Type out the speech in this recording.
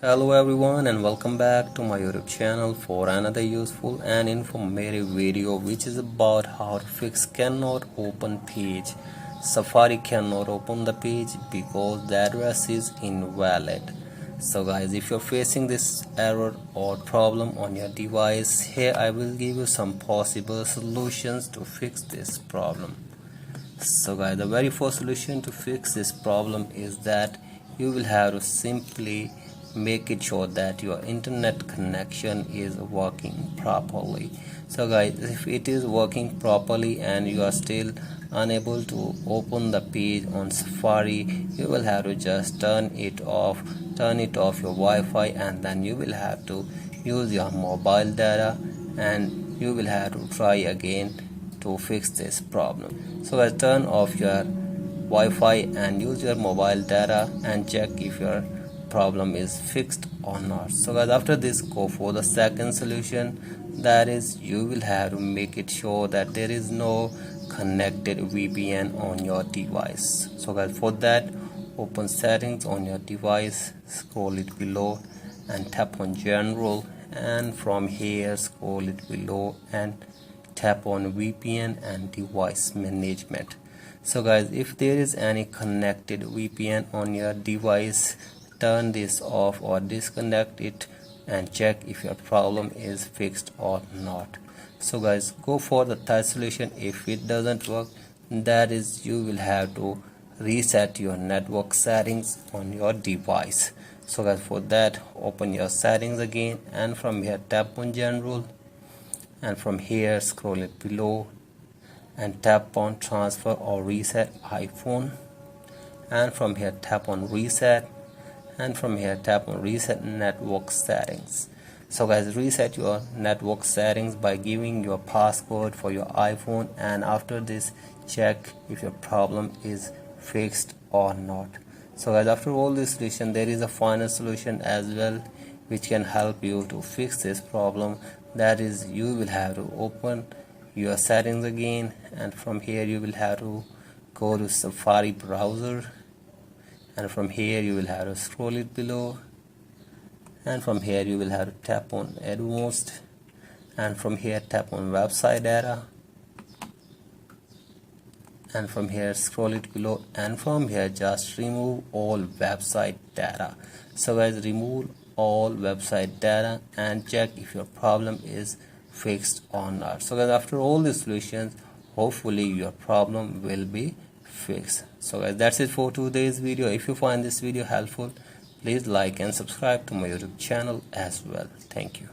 Hello everyone and welcome back to my YouTube channel for another useful and informative video which is about how to fix cannot open page. Safari cannot open the page because the address is invalid. So guys, if you're facing this error or problem on your device, here I will give you some possible solutions to fix this problem. So guys, the very first solution to fix this problem is that you will have to simply make it sure that your internet connection is working properly. So guys, if it is working properly and you are still unable to open the page on Safari, you will have to just turn it off your Wi-Fi, and then you will have to use your mobile data and you will have to try again to fix this problem. So guys, turn off your Wi-Fi and use your mobile data and check if your problem is fixed or not. So guys, after this, go for the second solution, that is you will have to make it sure that there is no connected VPN on your device. So guys, for that, open settings on your device, scroll it below and tap on general, and from here scroll it below and tap on VPN and device management. So guys, if there is any connected VPN on your device, turn this off or disconnect it and check if your problem is fixed or not. So guys, go for the third solution. If it doesn't work, that is you will have to reset your network settings on your device. So guys, for that, open your settings again and from here tap on general, and from here scroll it below and tap on transfer or reset iPhone, and from here tap on reset, and from here tap on reset network settings. So guys, reset your network settings by giving your passcode for your iPhone, and after this check if your problem is fixed or not. So guys, after all this solution, there is a final solution as well which can help you to fix this problem. That is, you will have to open your settings again, and from here you will have to go to Safari browser, and from here you will have to scroll it below, and from here you will have to tap on advanced, and from here tap on website data, and from here scroll it below, and from here just remove all website data. So guys, remove all website data and check if your problem is fixed or not. So guys, after all these solutions, hopefully your problem will be fixed. So guys, that's it for today's video. If you find this video helpful, please like and subscribe to my YouTube channel as well. Thank you.